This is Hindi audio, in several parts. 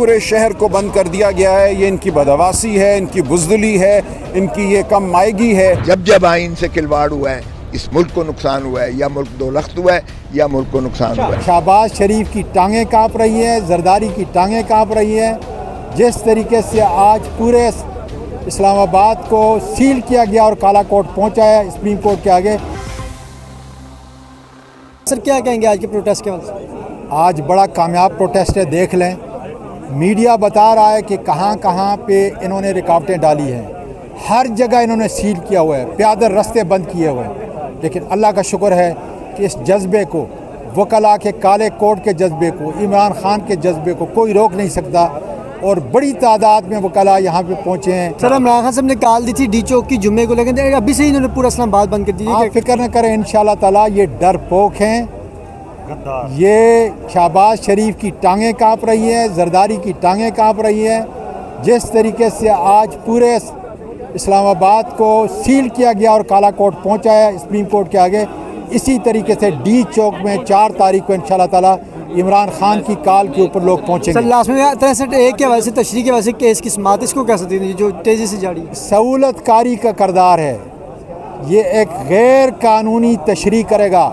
पूरे शहर को बंद कर दिया गया है। ये इनकी बदहवासी है, इनकी बुज़दिली है, इनकी ये कम मायगी है। जब जब आइन से खिलवाड़ हुआ है, इस मुल्क को नुकसान हुआ है, या मुल्क दो लख्त हुआ है या मुल्क को नुकसान हुआ है। शहबाज शरीफ की टांगें काँप रही है, जरदारी की टांगें काँप रही है। जिस तरीके से आज पूरे इस्लामाबाद को सील किया गया और काला कोर्ट पहुँचा है सुप्रीम कोर्ट के आगे। सर क्या कहेंगे आज के प्रोटेस्ट के बाद? आज बड़ा कामयाब प्रोटेस्ट है, देख लें। मीडिया बता रहा है कि कहाँ कहाँ पे इन्होंने रुकावटें डाली हैं। हर जगह इन्होंने सील किया हुआ है, पैदल रास्ते बंद किए हुए हैं। लेकिन अल्लाह का शुक्र है कि इस जज्बे को, वकला के काले कोर्ट के जज्बे को, इमरान खान के जज्बे को कोई रोक नहीं सकता और बड़ी तादाद में वकला यहाँ पे पहुँचे हैं। सर इमरान खान साहब ने कॉल दी थी डी चौक की जुम्मे को, लेकिन अभी से ही इन्होंने पूरा इस्लामाबाद बंद कर दिया। आप फिक्र न करें, इंशाल्लाह ताला ये डरपोक हैं। ये शहबाज शरीफ की टांगें काँप रही है, जरदारी की टांगें काँप रही है। जिस तरीके से आज पूरे इस्लामाबाद को सील किया गया और काला कोर्ट पहुंचा है सुप्रीम कोर्ट के आगे, इसी तरीके से डी चौक में 4 तारीख को इंशाल्लाह ताला इमरान खान की कॉल के ऊपर लोग पहुंचेंगे। सर लास्ट में 63A के वजह से, तशरीह की वजह से केस की समाअत इसको कैसे दी जो तेज़ी से जारी है? सहूलतकारी का करदार है, ये एक गैर कानूनी तशरीह करेगा,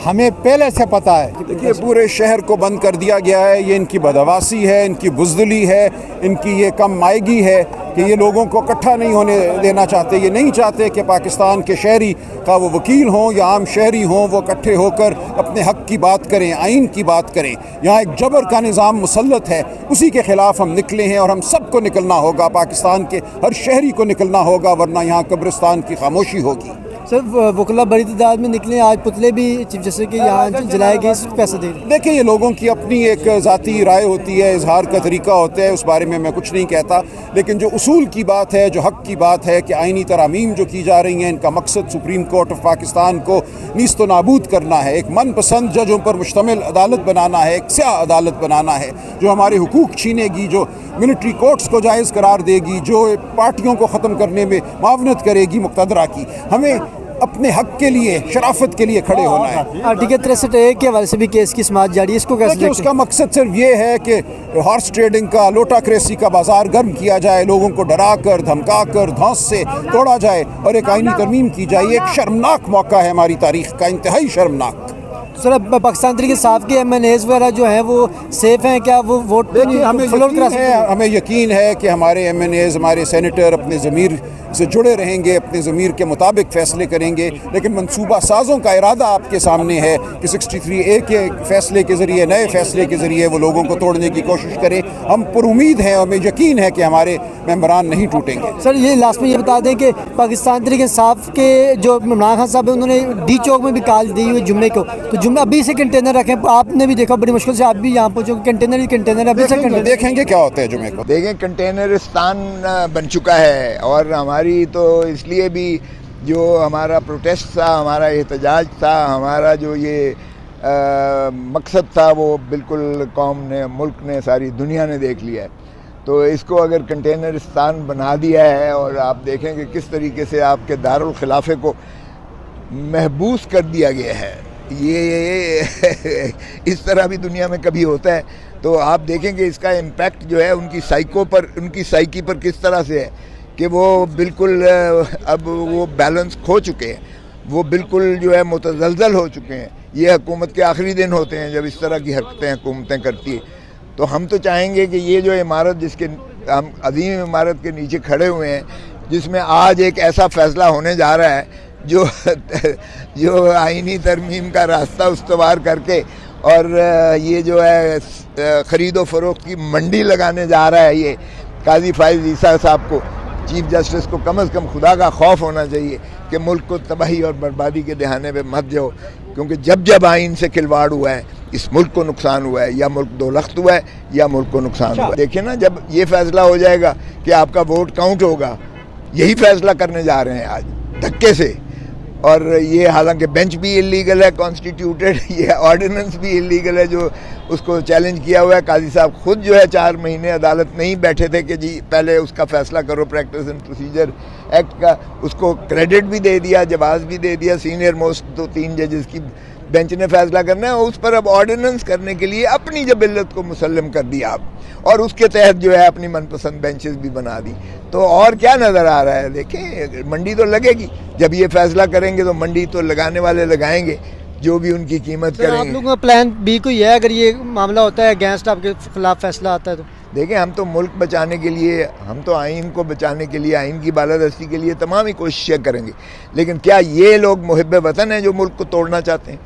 हमें पहले से पता है। देखिए पूरे शहर को बंद कर दिया गया है। ये इनकी बदहवासी है, इनकी बुज़दिली है, इनकी ये कम मायगी है कि ये लोगों को इकट्ठा नहीं होने देना चाहते। ये नहीं चाहते कि पाकिस्तान के शहरी का वो वकील हों या आम शहरी हों, वो इकट्ठे होकर अपने हक़ की बात करें, आइन की बात करें। यहाँ एक जबर का निज़ाम मुसल्लत है, उसी के ख़िलाफ़ हम निकले हैं और हम सबको निकलना होगा। पाकिस्तान के हर शहरी को निकलना होगा, वरना यहाँ कब्रिस्तान की खामोशी होगी। सर वकला बड़ी तादाद में निकले, आज पुतले भी चीफ जस्टिस के यहाँ जलाए गए, कैसे दे? देखिए ये लोगों की अपनी एक ज़ाती राय होती है, इजहार का तरीका होता है, उस बारे में मैं कुछ नहीं कहता। लेकिन जो उसूल की बात है, जो हक़ की बात है कि आइनी तरामीम जो की जा रही हैं, इनका मकसद सुप्रीम कोर्ट ऑफ पाकिस्तान को नीस्त नाबूद करना है, एक मनपसंद जजों पर मुश्तमिल अदालत बनाना है, एक स्या अदालत बनाना है जो हमारे हुकूक छीनेगी, जो मिलिट्री कोर्ट्स को जायज़ करार देगी, जो पार्टियों को ख़त्म करने में मावनत करेगी मुक़तदरा की। हमें अपने हक के लिए, शराफत के लिए खड़े होना है। आर्टिकल 63A के हवाले से भी केस की समाअत जारी है, इसको कैसे देखते हैं? उसका मकसद सिर्फ ये है कि हॉर्स ट्रेडिंग का, लोटाक्रेसी का बाजार गर्म किया जाए, लोगों को डरा कर, धमका कर, धौंस से तोड़ा जाए और एक आइनी तरमीम की जाए। एक शर्मनाक मौका है हमारी तारीख का, इंतहाई शर्मनाक। सर अब पाकिस्तान तरीके साफ के MNAs वगैरह जो हैं वो सेफ हैं क्या? वो वोट हमें यकीन है कि हमारे MNAs, हमारे सेनेटर अपने ज़मीर से जुड़े रहेंगे, अपने ज़मीर के मुताबिक फ़ैसले करेंगे। लेकिन मनसूबा साज़ों का इरादा आपके सामने है कि 63A के फ़ैसले के ज़रिए, नए फ़ैसले के ज़रिए वो लोगों को तोड़ने की कोशिश करें। हम पुरुमीद हैं, हमें यकीन है कि हमारे मेंबरान नहीं टूटेंगे। सर ये लास्ट में ये बता दें कि पाकिस्तान तरीके साफ के जो इमरान खान साहब है, उन्होंने डी चौक में भी कॉल दी हुई जुम्मे को, तो जुम्मे अभी से कंटेनर रखें। आपने भी देखा बड़ी मुश्किल से आप भी यहाँ पहुँचे, कंटेनर ही कंटेनर अभी से कंटेनर। देखेंगे क्या होता है जुम्मे को। देखें कंटेनरिस्तान बन चुका है और हमारी तो इसलिए भी जो हमारा प्रोटेस्ट था, हमारा एहतजाज था, हमारा जो ये मकसद था, वो बिल्कुल कौम ने, मुल्क ने, सारी दुनिया ने देख लिया है। तो इसको अगर कंटेनरिस्तान बना दिया है और आप देखें कि किस तरीके से आपके दारुल खिलाफे को महबूस कर दिया गया है, ये इस तरह भी दुनिया में कभी होता है। तो आप देखेंगे इसका इम्पैक्ट जो है उनकी साइकी पर किस तरह से है कि वो बिल्कुल अब वो बैलेंस खो चुके हैं, वो बिल्कुल जो है मुतज़लज़ल हो चुके हैं। ये हुकूमत के आखिरी दिन होते हैं जब इस तरह की हरकतें हुकूमतें करती है। तो हम तो चाहेंगे कि ये जो इमारत, जिसके हम अजीम इमारत के नीचे खड़े हुए हैं, जिसमें आज एक ऐसा फ़ैसला होने जा रहा है जो आइनी तरमीम का रास्ता उस्तवार करके और ये जो है ख़रीदो फ़रोख्त की मंडी लगाने जा रहा है, ये काजी फाइज ईसा साहब को, चीफ जस्टिस को कम से कम खुदा का खौफ होना चाहिए कि मुल्क को तबाही और बर्बादी के दहाने पे मत जाओ। क्योंकि जब जब आइन से खिलवाड़ हुआ है, इस मुल्क को नुकसान हुआ है, या मुल्क दो लख्त हुआ है या मुल्क को नुकसान हुआ है। देखिए ना, जब ये फैसला हो जाएगा कि आपका वोट काउंट होगा, यही फैसला करने जा रहे हैं आज धक्के से। और ये हालांकि बेंच भी इलीगल है कॉन्स्टिट्यूटेड, ये ऑर्डिनेंस भी इलीगल है जो उसको चैलेंज किया हुआ है। काजी साहब खुद जो है 4 महीने अदालत नहीं बैठे थे कि जी पहले उसका फैसला करो, प्रैक्टिस एंड प्रोसीजर एक्ट का। उसको क्रेडिट भी दे दिया, जवाब भी दे दिया। सीनियर मोस्ट तो 3 जजेस की बेंच ने फैसला करना है, उस पर अब ऑर्डिनेंस करने के लिए अपनी जबिल्लत को मुसल्लम कर दिया आप, और उसके तहत जो है अपनी मनपसंद बेंचेस भी बना दी। तो और क्या नज़र आ रहा है? देखें, मंडी तो लगेगी, जब ये फैसला करेंगे तो मंडी तो लगाने वाले लगाएंगे जो भी उनकी कीमत करेंगे। आप लोगों का प्लान बी कोई है अगर ये मामला होता है, अगेंस्ट आपके खिलाफ फैसला आता है तो? देखें, हम तो मुल्क बचाने के लिए, हम तो आइन को बचाने के लिए, आइन की बालादस्ती के लिए तमाम ही कोशिशें करेंगे, लेकिन क्या ये लोग मुहिब्बे वतन हैं जो मुल्क को तोड़ना चाहते हैं?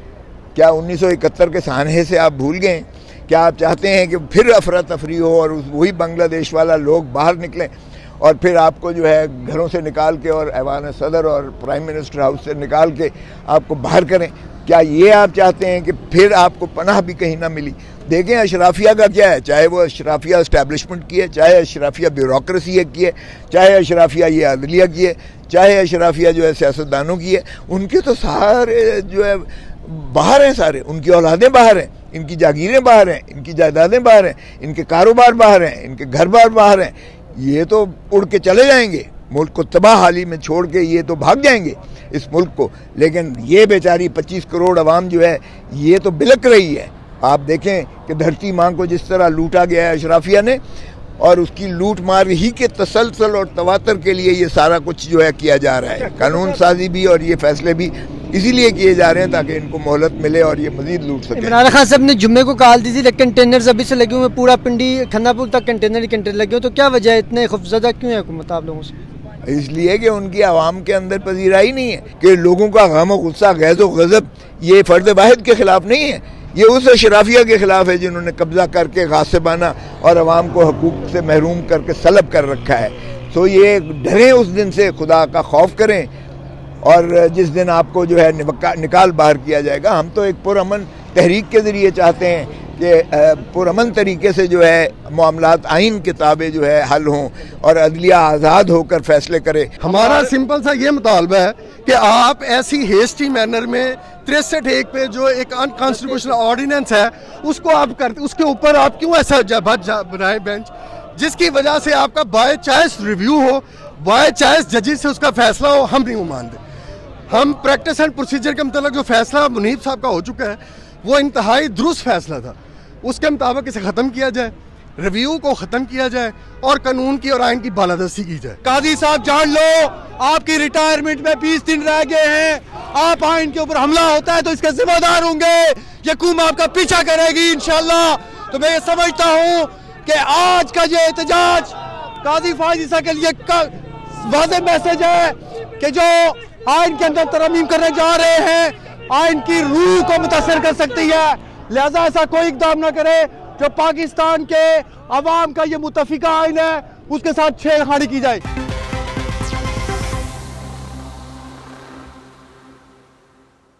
क्या 1971 के सानहे से आप भूल गए हैं? क्या आप चाहते हैं कि फिर अफरा तफरी हो और वही बांग्लादेश वाला लोग बाहर निकलें और फिर आपको जो है घरों से निकाल के और ऐवान सदर और प्राइम मिनिस्टर हाउस से निकाल के आपको बाहर करें? क्या ये आप चाहते हैं कि फिर आपको पनाह भी कहीं ना मिली? देखें, अशराफिया का क्या है, चाहे वो अशराफिया इस्टेब्लिशमेंट की है, चाहे अशराफिया ब्यूरोक्रेसी की है, चाहे अशराफिया ये अदलिया की है, चाहे अशराफिया जो है सियासतदानों की है, उनके तो सारे जो है बाहर हैं, सारे उनकी औलादें बाहर हैं, इनकी जागीरें बाहर हैं, इनकी जायदादें बाहर हैं, इनके कारोबार बाहर हैं, इनके घर बार बाहर हैं। ये तो उड़ के चले जाएंगे, मुल्क को तबाह हाली में छोड़ के ये तो भाग जाएंगे इस मुल्क को। लेकिन ये बेचारी 25 करोड़ अवाम जो है ये तो बिलक रही है। आप देखें कि धरती माँ को जिस तरह लूटा गया है अशराफिया ने, और उसकी लूट मार ही के तसलसल और तवातर के लिए ये सारा कुछ जो है किया जा रहा है। कानून साजी भी और ये फैसले भी इसीलिए किए जा रहे हैं ताकि इनको मोहलत मिले और ये मजीद लूट सके। इमरान खान साहब ने जुम्मे को कॉल दी थी, लेकिन कंटेनर्स अभी से लगे हुए, पूरा पिंडी खन्नापुर तक कंटेनर लगे हुए, तो क्या वजह है, इतने खौफजदा क्यों है हुकूमत आप लोगों से? इसलिए कि उनकी आवाम के अंदर पजीराई नहीं है कि लोगों का गम और गुस्सा, गैज़ व गज़ब ये फ़र्द वाहिद के खिलाफ नहीं है, ये उस अशराफिया के खिलाफ है जिन्होंने कब्जा करके गासिबाना और अवाम को हकूक़ से महरूम करके सलब कर रखा है। तो ये डरें उस दिन से, खुदा का खौफ करें, और जिस दिन आपको जो है निकाल बाहर किया जाएगा। हम तो एक पुरअमन तहरीक के ज़रिए चाहते हैं कि पुरअमन तरीके से जो है मामलात आइन किताबें जो है हल हों और अदलिया आज़ाद होकर फैसले करे। हमारा सिंपल सा ये मुतालबा है कि आप ऐसी हेस्टी मैनर में 63(1) पे जो एक अनकॉन्स्टिट्यूशनल ऑर्डिनेंस है उसको आप करते, उसके ऊपर आप क्यों ऐसा बनाए बेंच, जिसकी वजह से आपका बाय चॉइस रिव्यू हो, बाय चॉइस जजेस से उसका फैसला हो। हम नहीं वो मानते। हम प्रैक्टिस एंड प्रोसीजर के मतलब जो फैसला मुनीब साहब का हो चुका है वो इंतहाई दुरुस्त फैसला था, उसके मुताबिक इसे ख़त्म किया जाए, रिव्यू को ख़त्म किया जाए और कानून की और आइन की बालादस्ती की जाए। काजी साहब जान लो, आपकी रिटायरमेंट में 20 दिन रह गए हैं, आप आइन के ऊपर हमला होता है तो इसके जिम्मेदार होंगे, ये कौम आपका पीछा करेगी इंशाल्लाह। तो मैं ये समझता हूँ कि आज का ये एहतजाज काजी फायद ईसा के लिए वाज़ेह मैसेज है कि जो आइन के अंदर तरमीम करने जा रहे हैं आइन की रूह को मुतासर कर सकती है, लिहाजा ऐसा कोई इक़दाम न करे जो पाकिस्तान के अवाम का ये मुतफ़िका आइन है उसके साथ छेड़खानी की जाए।